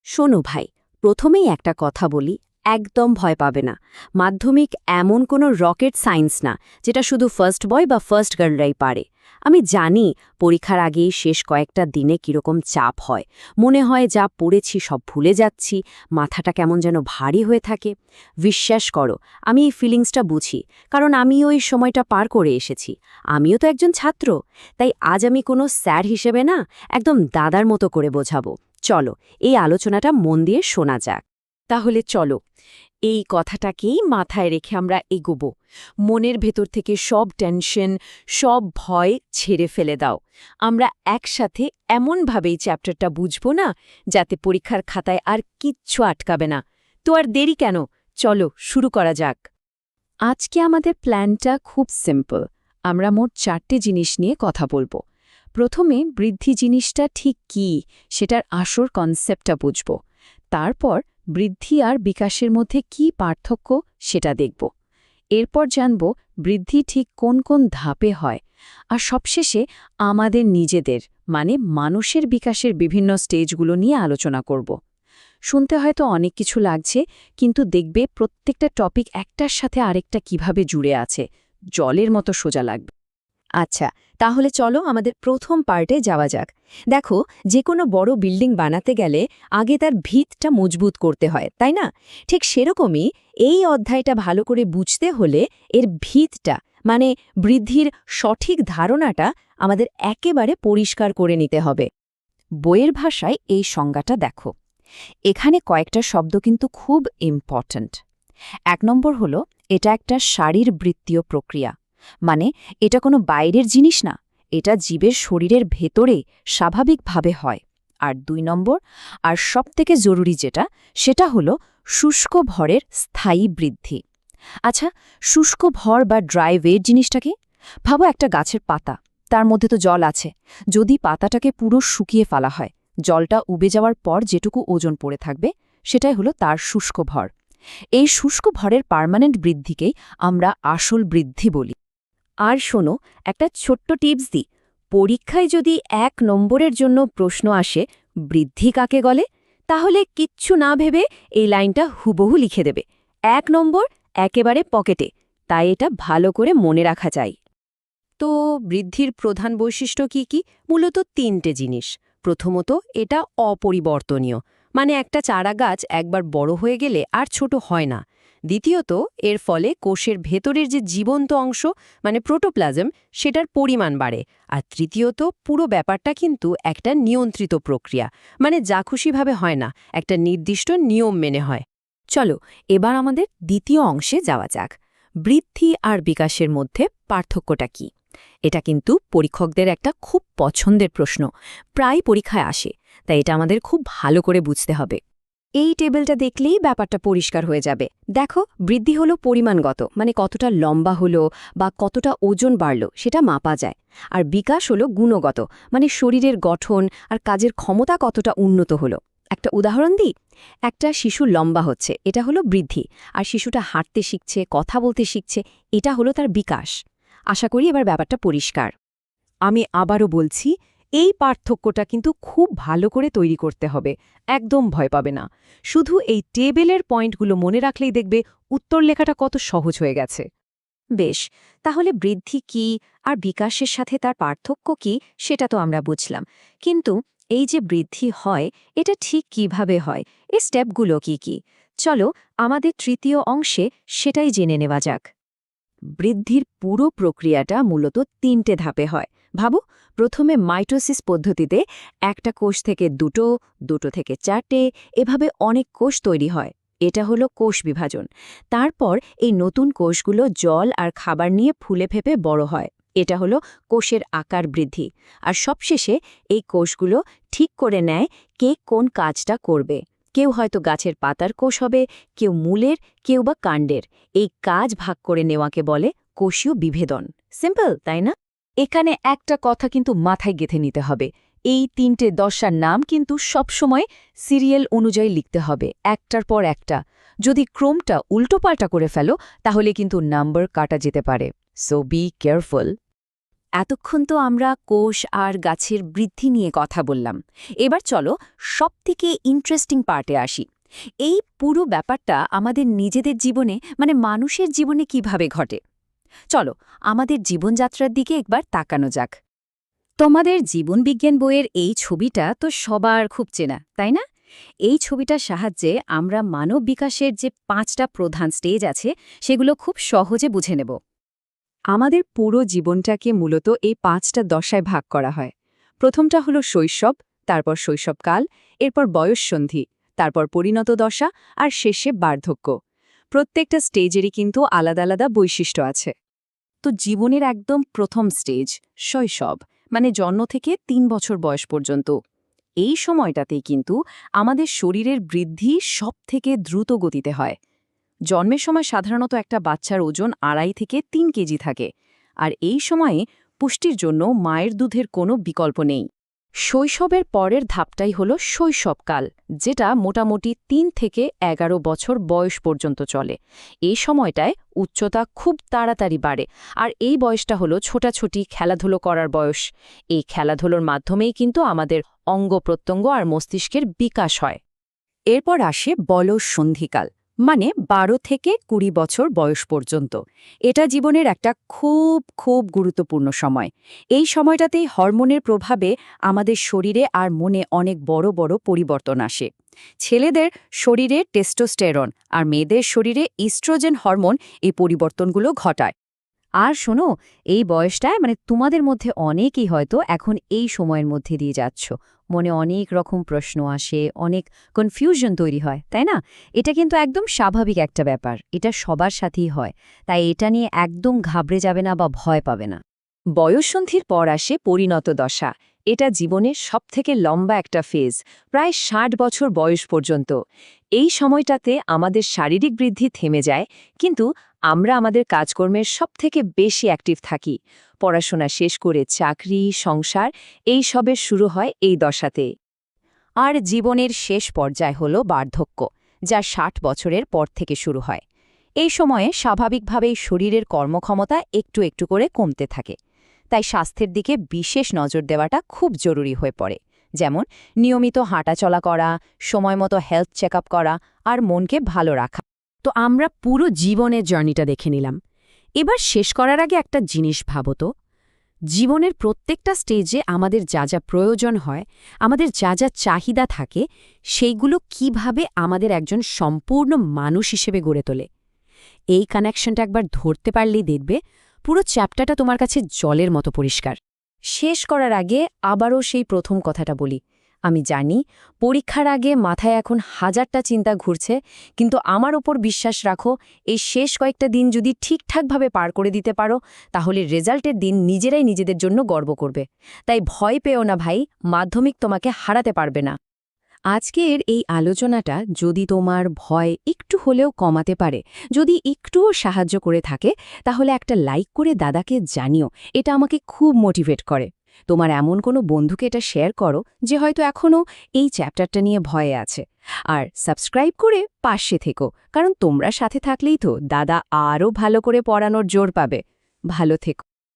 শোনো ভাই, প্রথমেই একটা কথা বলি, একদম ভয় পাবে না। মাধ্যমিক এমন কোনো রকেট সায়েন্স না যেটা শুধু ফার্স্ট বয় বা ফার্স্ট গার্লরাই পারে। আমি জানি পরীক্ষার আগেই শেষ কয়েকটা দিনে কীরকম চাপ হয়, মনে হয় যা পড়েছি সব ভুলে যাচ্ছি, মাথাটা কেমন যেন ভারী হয়ে থাকে। বিশ্বাস করো, আমি এই ফিলিংসটা বুঝি, কারণ আমিও এই সময়টা পার করে এসেছি। আমিও তো একজন ছাত্র। তাই আজ আমি কোনো স্যার হিসেবে না, একদম দাদার মতো করে বোঝাবো। চলো, এই আলোচনাটা মন দিয়ে শোনা যাক। তাহলে চলো এই কথাটাকেই মাথায় রেখে আমরা এগোব। মনের ভেতর থেকে সব টেনশন, সব ভয় ছেড়ে ফেলে দাও। আমরা একসাথে এমনভাবেই চ্যাপ্টারটা বুঝব না যাতে পরীক্ষার খাতায় আর কিচ্ছু আটকাবে না। তো আর দেরি কেন, চলো শুরু করা যাক। আজকে আমাদের প্ল্যানটা খুব সিম্পল। আমরা মোট 4টে জিনিস নিয়ে কথা বলবো। প্রথমে বৃদ্ধি জিনিসটা ঠিক কী সেটার আসল কনসেপ্টটা বুঝব। তারপর বৃদ্ধি আর বিকাশের মধ্যে কী পার্থক্য সেটা দেখব। এরপর জানব বৃদ্ধি ঠিক কোন কোন ধাপে হয়। আর সবশেষে আমাদের নিজেদের মানে মানুষের বিকাশের বিভিন্ন স্টেজগুলো নিয়ে আলোচনা করব। শুনতে হয়তো অনেক কিছু লাগছে, কিন্তু দেখবে প্রত্যেকটা টপিক একটার সাথে আরেকটা কিভাবে জুড়ে আছে, জলের মতো সোজা লাগবে। আচ্ছা, তাহলে চলো আমাদের প্রথম পার্টে যাওয়া যাক। দেখো, যে কোনো বড় বিল্ডিং বানাতে গেলে আগে তার ভিতটা মজবুত করতে হয়, তাই না? ঠিক সেরকমই এই অধ্যায়টা ভালো করে বুঝতে হলে এর ভিতটা মানে বৃদ্ধির সঠিক ধারণাটা আমাদের একেবারে পরিষ্কার করে নিতে হবে। বইয়ের ভাষায় এই সংজ্ঞাটা দেখো। এখানে কয়েকটা শব্দ কিন্তু খুব ইম্পর্ট্যান্ট। 1 নম্বর হলো, এটা একটা শারীরবৃত্তীয় প্রক্রিয়া। মানে এটা কোনো বাইরের জিনিস না, এটা জীবের শরীরের ভেতরে স্বাভাবিকভাবে হয়। আর 2 নম্বর, আর সবথেকে জরুরি যেটা, সেটা হলো শুষ্ক ভরের স্থায়ী বৃদ্ধি। আচ্ছা, শুষ্ক ভর বা ড্রাই ওয়েট জিনিসটা কি? ভাবো একটা গাছের পাতা, তার মধ্যে তো জল আছে। যদি পাতাটাকে পুরো শুকিয়ে ফেলা হয়, জলটা উবে যাওয়ার পর যেটুকু ওজন পড়ে থাকবে, সেটাই হলো তার শুষ্ক ভর। এই শুষ্ক ভরের পার্মানেন্ট বৃদ্ধিকেই আমরা আসল বৃদ্ধি বলি। আর শোনো, একটা ছোট্ট টিপস দিই। পরীক্ষায় যদি 1 নম্বরের জন্য প্রশ্ন আসে বৃদ্ধি কাকে বলে, তাহলে কিচ্ছু না ভেবে এই লাইনটা হুবহু লিখে দেবে। 1 নম্বর একেবারে পকেটে। তাই এটা ভালো করে মনে রাখা চাই। তো বৃদ্ধির প্রধান বৈশিষ্ট্য কি কি? মূলত 3টে জিনিস। প্রথমত, এটা অপরিবর্তনীয়, মানে একটা চারা গাছ একবার বড় হয়ে গেলে আর ছোট হয় না। দ্বিতীয়ত, এর ফলে কোষের ভেতরের যে জীবন্ত অংশ মানে প্রোটোপ্লাজম, সেটার পরিমাণ বাড়ে। আর তৃতীয়ত, পুরো ব্যাপারটা কিন্তু একটা নিয়ন্ত্রিত প্রক্রিয়া, মানে যা খুশিভাবে হয় না, একটা নির্দিষ্ট নিয়ম মেনে হয়। চলো, এবার আমাদের দ্বিতীয় অংশে যাওয়া যাক। বৃদ্ধি আর বিকাশের মধ্যে পার্থক্যটা কি? এটা কিন্তু পরীক্ষকদের একটা খুব পছন্দের প্রশ্ন, প্রায় পরীক্ষায় আসে। তাই এটা আমাদের খুব ভালো করে বুঝতে হবে। এই টেবিলটা দেখলেই ব্যাপারটা পরিষ্কার হয়ে যাবে। দেখো, বৃদ্ধি হলো পরিমাণগত, মানে কতটা লম্বা হলো বা কতটা ওজন বাড়লো সেটা মাপা যায়। আর বিকাশ হলো গুণগত, মানে শরীরের গঠন আর কাজের ক্ষমতা কতটা উন্নত হলো। একটা উদাহরণ দিই, একটা শিশু লম্বা হচ্ছে, এটা হলো বৃদ্ধি। আর শিশুটা হাঁটতে শিখছে, কথা বলতে শিখছে, এটা হলো তার বিকাশ। আশা করি এবার ব্যাপারটা পরিষ্কার। আমি আবারও বলছি, এই পার্থক্যটা কিন্তু খুব ভালো করে তৈরি করতে হবে। একদম ভয় পাবে না। শুধু এই টেবিলের পয়েন্টগুলো মনে রাখলেই দেখবে উত্তর লেখাটা কত সহজ হয়ে গেছে। বেশ, তাহলে বৃদ্ধি কি আর বিকাশের সাথে তার পার্থক্য কি সেটা তো আমরা বুঝলাম। কিন্তু এই যে বৃদ্ধি হয়, এটা ঠিক কিভাবে হয়, এই স্টেপগুলো কি কি? চলো আমাদের তৃতীয় অংশে সেটাই জেনে নেওয়া যাক। বৃদ্ধির পুরো প্রক্রিয়াটা মূলত 3টে ধাপে হয়। ভাবো, প্রথমে মাইটোসিস পদ্ধতিতে একটা কোষ থেকে দুটো, দুটো থেকে 4টে, এভাবে অনেক কোষ তৈরি হয়। এটা হলো কোষ বিভাজন। তারপর এই নতুন কোষগুলো জল আর খাবার নিয়ে ফুলে ফেপে বড় হয়। এটা হলো কোষের আকার বৃদ্ধি। আর সবশেষে এই কোষগুলো ঠিক করে নেয় কে কোন কাজটা করবে। কেউ হয়তো গাছের পাতার কোষ হবে, কেউ মূলের, কেউ বা কাণ্ডের। এই কাজ ভাগ করে নেওয়াকে বলে কোষীয় বিভেদন। সিম্পল, তাই না? এখানে একটা কথা কিন্তু মাথায় গেঁথে নিতে হবে। এই 3টে দশার নাম কিন্তু সবসময় সিরিয়াল অনুযায়ী লিখতে হবে, একটার পর একটা। যদি ক্রমটা উল্টোপাল্টা করে ফেলো, তাহলে কিন্তু নাম্বার কাটা যেতে পারে। So be careful. এতক্ষণ তো আমরা কোষ আর গাছের বৃদ্ধি নিয়ে কথা বললাম। এবার চলো সবথেকে ইন্টারেস্টিং পার্টে আসি। এই পুরো ব্যাপারটা আমাদের নিজেদের জীবনে মানে মানুষের জীবনে কিভাবে ঘটে। চলো আমাদের জীবনযাত্রার দিকে একবার তাকানো যাক। তোমাদের জীবনবিজ্ঞান বইয়ের এই ছবিটা তো সবার খুব চেনা, তাই না? এই ছবিটার সাহায্যে আমরা মানব বিকাশের যে 5টা প্রধান স্টেজ আছে সেগুলো খুব সহজে বুঝে নেব। আমাদের পুরো জীবনটাকে মূলত এই 5টা দশায় ভাগ করা হয়। প্রথমটা হলো শৈশব, তারপর শৈশবকাল, এরপর বয়ঃসন্ধি, তারপর পরিণত দশা আর শেষে বার্ধক্য। প্রত্যেকটা স্টেজেরই কিন্তু আলাদা আলাদা বৈশিষ্ট্য আছে। তো জীবনের একদম প্রথম স্টেজ শৈশব, মানে জন্ম থেকে 3 বছর বয়স পর্যন্ত। এই সময়টাতেই কিন্তু আমাদের শরীরের বৃদ্ধি সবথেকে দ্রুত গতিতে হয়। জন্মের সময় সাধারণত একটা বাচ্চার ওজন 2.5 থেকে 3 কেজি থাকে, আর এই সময়ে পুষ্টির জন্য মায়ের দুধের কোনো বিকল্প নেই। শৈশবের পরের ধাপটাই হল শৈশবকাল, যেটা মোটামুটি 3 থেকে 11 বছর বয়স পর্যন্ত চলে। এই সময়টায় উচ্চতা খুব তাড়াতাড়ি বাড়ে, আর এই বয়সটা হলো ছোটাছুটি খেলাধুলো করার বয়স। এই খেলাধুলোর মাধ্যমেই কিন্তু আমাদের অঙ্গ-প্রত্যঙ্গ আর মস্তিষ্কের বিকাশ হয়। এরপর আসে বয়ঃসন্ধিকাল, মানে 12 থেকে 20 বছর বয়স পর্যন্ত। এটা জীবনের একটা খুব খুব গুরুত্বপূর্ণ সময়। এই সময়টাতেই হরমোনের প্রভাবে আমাদের শরীরে আর মনে অনেক বড় বড় পরিবর্তন আসে। ছেলেদের শরীরে টেস্টোস্টেরন আর মেয়েদের শরীরে ইস্ট্রোজেন হরমোন এই পরিবর্তনগুলো ঘটায়। আর শোনো, এই বয়সটায় মানে তোমাদের মধ্যে অনেকেই হয়তো এখন এই সময়ের মধ্যে দিয়ে যাচ্ছ। মনে অনেক রকম প্রশ্ন আসে, অনেক কনফিউশন তৈরি হয়, তাই না? এটা কিন্তু একদম স্বাভাবিক একটা ব্যাপার, এটা সবার সাথেই হয়। তাই এটা নিয়ে একদম ঘাবড়ে যাবে না বা ভয় পাবে না। বয়ঃসন্ধির পর আসে পরিণত দশা। এটা জীবনের সবথেকে লম্বা একটা ফেজ, প্রায় 60 বছর বয়স পর্যন্ত। এই সময়টাতে আমাদের শারীরিক বৃদ্ধি থেমে যায়, কিন্তু আমরা আমাদের কাজকর্মের সবথেকে বেশি অ্যাক্টিভ থাকি। পড়াশোনা শেষ করে চাকরি, সংসার এই সবের শুরু হয় এই দশাতে। আর জীবনের শেষ পর্যায় হল বার্ধক্য, যা 60 বছরের পর থেকে শুরু হয়। এই সময়ে স্বাভাবিকভাবেই শরীরের কর্মক্ষমতা একটু একটু করে কমতে থাকে। তাই স্বাস্থ্যের দিকে বিশেষ নজর দেওয়াটা খুব জরুরি হয়ে পড়ে। যেমন নিয়মিত হাঁটাচলা করা, সময়মতো হেলথ চেকআপ করা আর মনকে ভালো রাখা। তো আমরা পুরো জীবনের জার্নিটা দেখে নিলাম। এবার শেষ করার আগে একটা জিনিস ভাবো তো, জীবনের প্রত্যেকটা স্টেজে আমাদের যা যা প্রয়োজন হয়, আমাদের যা যা চাহিদা থাকে, সেইগুলো কিভাবে আমাদের একজন সম্পূর্ণ মানুষ হিসেবে গড়ে তোলে। এই কানেকশনটা একবার ধরতে পারলেই দেখবে পুরো চ্যাপ্টারটা তোমার কাছে জলের মতো পরিষ্কার। শেষ করার আগে আবারও সেই প্রথম কথাটা বলি। আমি জানি পরীক্ষার আগে মাথায় এখন হাজারটা চিন্তা ঘুরছে, কিন্তু আমার ওপর বিশ্বাস রাখো, এই শেষ কয়েকটা দিন যদি ঠিকঠাকভাবে পার করে দিতে পারো, তাহলে রেজাল্টের দিন নিজেরাই নিজেদের জন্য গর্ব করবে। তাই ভয় পেও না ভাই, মাধ্যমিক তোমাকে হারাতে পারবে না। আজকের এই আলোচনাটা যদি তোমার ভয় একটু হলেও কমাতে পারে, যদি একটুও সাহায্য করে থাকে, তাহলে একটা লাইক করে দাদাকে জানিও, এটা আমাকে খুব মোটিভেট করে। তোমার এমন কোনো বন্ধুকে এটা শেয়ার করো যে হয়তো এখনও এই চ্যাপ্টারটা নিয়ে ভয়ে আছে। আর সাবস্ক্রাইব করে পাশে থেকো, কারণ তোমরা সাথে থাকলেই তো দাদা আরও ভালো করে পড়ানোর জোর পাবে। ভালো থেকো।